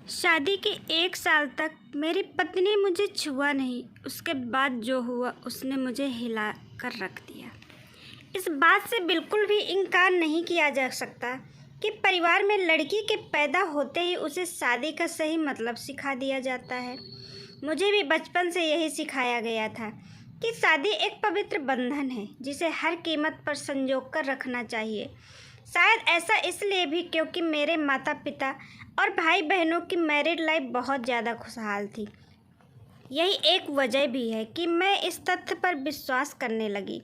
शादी के 1 साल तक मेरी पत्नी मुझे छुआ नहीं। उसके बाद जो हुआ उसने मुझे हिला कर रख दिया। इस बात से बिल्कुल भी इनकार नहीं किया जा सकता कि परिवार में लड़की के पैदा होते ही उसे शादी का सही मतलब सिखा दिया जाता है। मुझे भी बचपन से यही सिखाया गया था कि शादी एक पवित्र बंधन है जिसे हर कीमत पर संजो कर रखना चाहिए। शायद ऐसा इसलिए भी क्योंकि मेरे माता पिता और भाई बहनों की मैरिड लाइफ बहुत ज़्यादा खुशहाल थी। यही एक वजह भी है कि मैं इस तथ्य पर विश्वास करने लगी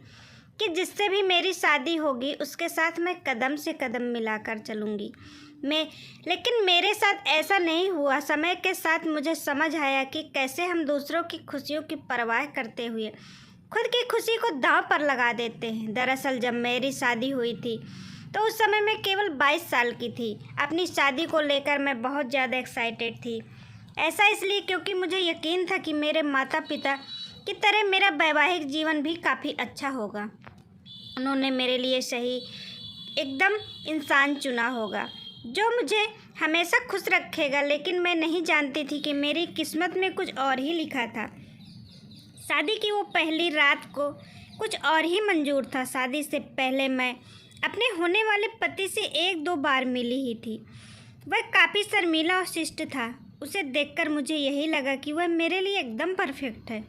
कि जिससे भी मेरी शादी होगी उसके साथ मैं कदम से कदम मिलाकर चलूँगी। लेकिन मेरे साथ ऐसा नहीं हुआ। समय के साथ मुझे समझ आया कि कैसे हम दूसरों की खुशियों की परवाह करते हुए खुद की खुशी को दांव पर लगा देते हैं। दरअसल जब मेरी शादी हुई थी तो उस समय मैं केवल 22 साल की थी। अपनी शादी को लेकर मैं बहुत ज़्यादा एक्साइटेड थी। ऐसा इसलिए क्योंकि मुझे यकीन था कि मेरे माता पिता की तरह मेरा वैवाहिक जीवन भी काफ़ी अच्छा होगा। उन्होंने मेरे लिए सही एकदम इंसान चुना होगा जो मुझे हमेशा खुश रखेगा। लेकिन मैं नहीं जानती थी कि मेरी किस्मत में कुछ और ही लिखा था। शादी की वो पहली रात को कुछ और ही मंजूर था। शादी से पहले मैं अपने होने वाले पति से 1-2 बार मिली ही थी। वह काफ़ी शर्मीला और शिष्ट था। उसे देखकर मुझे यही लगा कि वह मेरे लिए एकदम परफेक्ट है।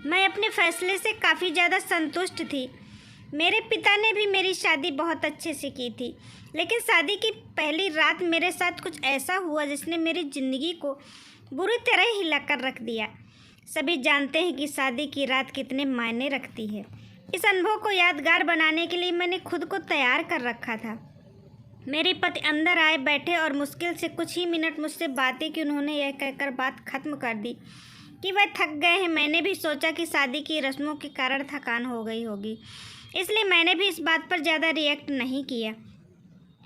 मैं अपने फैसले से काफ़ी ज़्यादा संतुष्ट थी। मेरे पिता ने भी मेरी शादी बहुत अच्छे से की थी। लेकिन शादी की पहली रात मेरे साथ कुछ ऐसा हुआ जिसने मेरी ज़िंदगी को बुरी तरह हिला कर रख दिया। सभी जानते हैं कि शादी की रात कितने मायने रखती है। इस अनुभव को यादगार बनाने के लिए मैंने खुद को तैयार कर रखा था। मेरे पति अंदर आए बैठे और मुश्किल से कुछ ही मिनट मुझसे बातें की। उन्होंने यह कहकर बात खत्म कर दी कि वह थक गए हैं। मैंने भी सोचा कि शादी की रस्मों के कारण थकान हो गई होगी, इसलिए मैंने भी इस बात पर ज़्यादा रिएक्ट नहीं किया।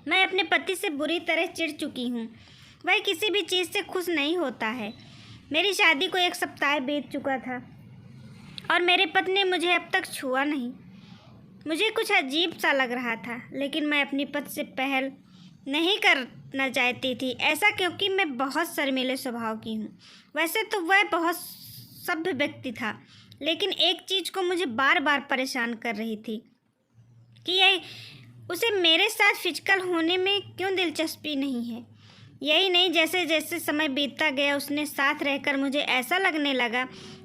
मैं अपने पति से बुरी तरह चिढ़ चुकी हूँ। वह किसी भी चीज़ से खुश नहीं होता है। मेरी शादी को 1 सप्ताह बीत चुका था और मेरे पति ने मुझे अब तक छुआ नहीं। मुझे कुछ अजीब सा लग रहा था, लेकिन मैं अपनी पति से पहल नहीं करना चाहती थी। ऐसा क्योंकि मैं बहुत शर्मीले स्वभाव की हूँ। वैसे तो वह बहुत सभ्य व्यक्ति था, लेकिन एक चीज़ को मुझे बार बार परेशान कर रही थी कि उसे मेरे साथ फिजिकल होने में क्यों दिलचस्पी नहीं है। यही नहीं, जैसे जैसे समय बीतता गया उसने साथ रहकर मुझे ऐसा लगने लगा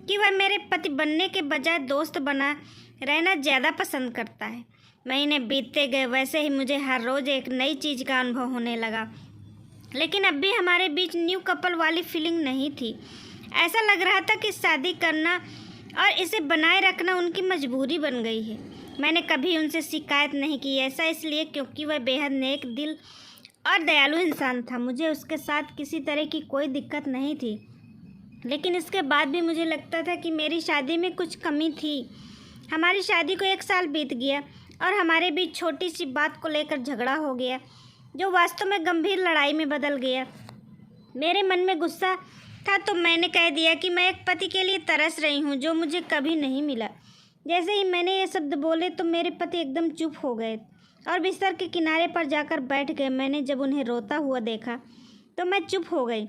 कि वह मेरे पति बनने के बजाय दोस्त बना रहना ज़्यादा पसंद करता है। महीने बीतते गए, वैसे ही मुझे हर रोज़ एक नई चीज़ का अनुभव होने लगा। लेकिन अब भी हमारे बीच न्यू कपल वाली फीलिंग नहीं थी। ऐसा लग रहा था कि शादी करना और इसे बनाए रखना उनकी मजबूरी बन गई है। मैंने कभी उनसे शिकायत नहीं की। ऐसा इसलिए क्योंकि वह बेहद नेक दिल और दयालु इंसान था। मुझे उसके साथ किसी तरह की कोई दिक्कत नहीं थी। लेकिन इसके बाद भी मुझे लगता था कि मेरी शादी में कुछ कमी थी। हमारी शादी को 1 साल बीत गया और हमारे बीच छोटी सी बात को लेकर झगड़ा हो गया, जो वास्तव में गंभीर लड़ाई में बदल गया। मेरे मन में गुस्सा था तो मैंने कह दिया कि मैं एक पति के लिए तरस रही हूँ जो मुझे कभी नहीं मिला। जैसे ही मैंने ये शब्द बोले तो मेरे पति एकदम चुप हो गए और बिस्तर के किनारे पर जाकर बैठ गए। मैंने जब उन्हें रोता हुआ देखा तो मैं चुप हो गई।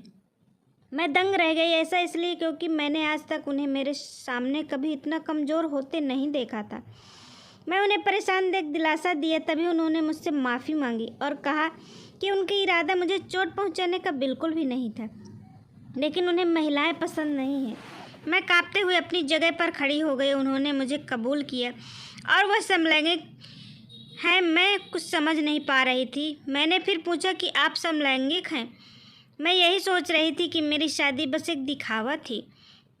मैं दंग रह गई। ऐसा इसलिए क्योंकि मैंने आज तक उन्हें मेरे सामने कभी इतना कमज़ोर होते नहीं देखा था। मैं उन्हें परेशान देख दिलासा दिया। तभी उन्होंने मुझसे माफ़ी मांगी और कहा कि उनका इरादा मुझे चोट पहुंचाने का बिल्कुल भी नहीं था, लेकिन उन्हें महिलाएं पसंद नहीं हैं। मैं कांपते हुए अपनी जगह पर खड़ी हो गई। उन्होंने मुझे कबूल किया और वह समलैंगिक हैं। मैं कुछ समझ नहीं पा रही थी। मैंने फिर पूछा कि आप समलैंगिक हैं? मैं यही सोच रही थी कि मेरी शादी बस एक दिखावा थी।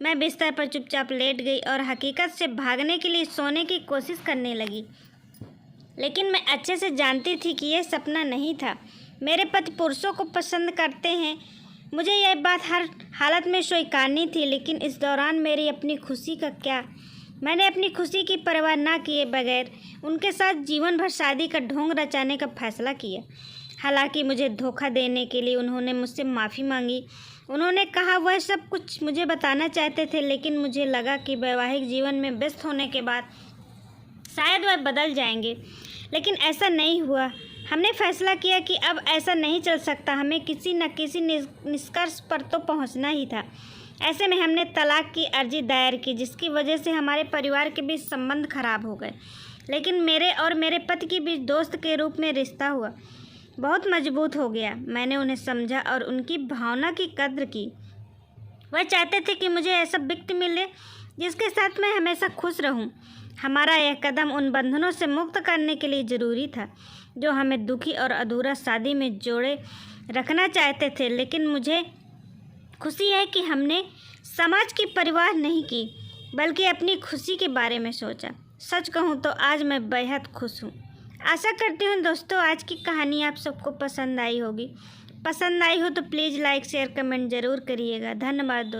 मैं बिस्तर पर चुपचाप लेट गई और हकीकत से भागने के लिए सोने की कोशिश करने लगी। लेकिन मैं अच्छे से जानती थी कि यह सपना नहीं था। मेरे पति पुरुषों को पसंद करते हैं। मुझे यह बात हर हालत में स्वीकारनी थी। लेकिन इस दौरान मेरी अपनी खुशी का क्या? मैंने अपनी खुशी की परवाह ना किए बगैर उनके साथ जीवन भर शादी का ढोंग रचाने का फैसला किया। हालांकि मुझे धोखा देने के लिए उन्होंने मुझसे माफ़ी मांगी। उन्होंने कहा वह सब कुछ मुझे बताना चाहते थे, लेकिन मुझे लगा कि वैवाहिक जीवन में व्यस्त होने के बाद शायद वह बदल जाएंगे। लेकिन ऐसा नहीं हुआ। हमने फैसला किया कि अब ऐसा नहीं चल सकता, हमें किसी न किसी निष्कर्ष पर तो पहुंचना ही था। ऐसे में हमने तलाक की अर्जी दायर की, जिसकी वजह से हमारे परिवार के बीच संबंध खराब हो गए। लेकिन मेरे और मेरे पति के बीच दोस्त के रूप में रिश्ता हुआ बहुत मजबूत हो गया। मैंने उन्हें समझा और उनकी भावना की कद्र की। वह चाहते थे कि मुझे ऐसा व्यक्ति मिले जिसके साथ मैं हमेशा खुश रहूं। हमारा यह कदम उन बंधनों से मुक्त करने के लिए ज़रूरी था जो हमें दुखी और अधूरा शादी में जोड़े रखना चाहते थे। लेकिन मुझे खुशी है कि हमने समाज की परवाह नहीं की, बल्कि अपनी खुशी के बारे में सोचा। सच कहूँ तो आज मैं बेहद खुश हूँ। आशा करती हूँ दोस्तों आज की कहानी आप सबको पसंद आई होगी। पसंद आई हो तो प्लीज़ लाइक शेयर कमेंट ज़रूर करिएगा। धन्यवाद दोस्तों।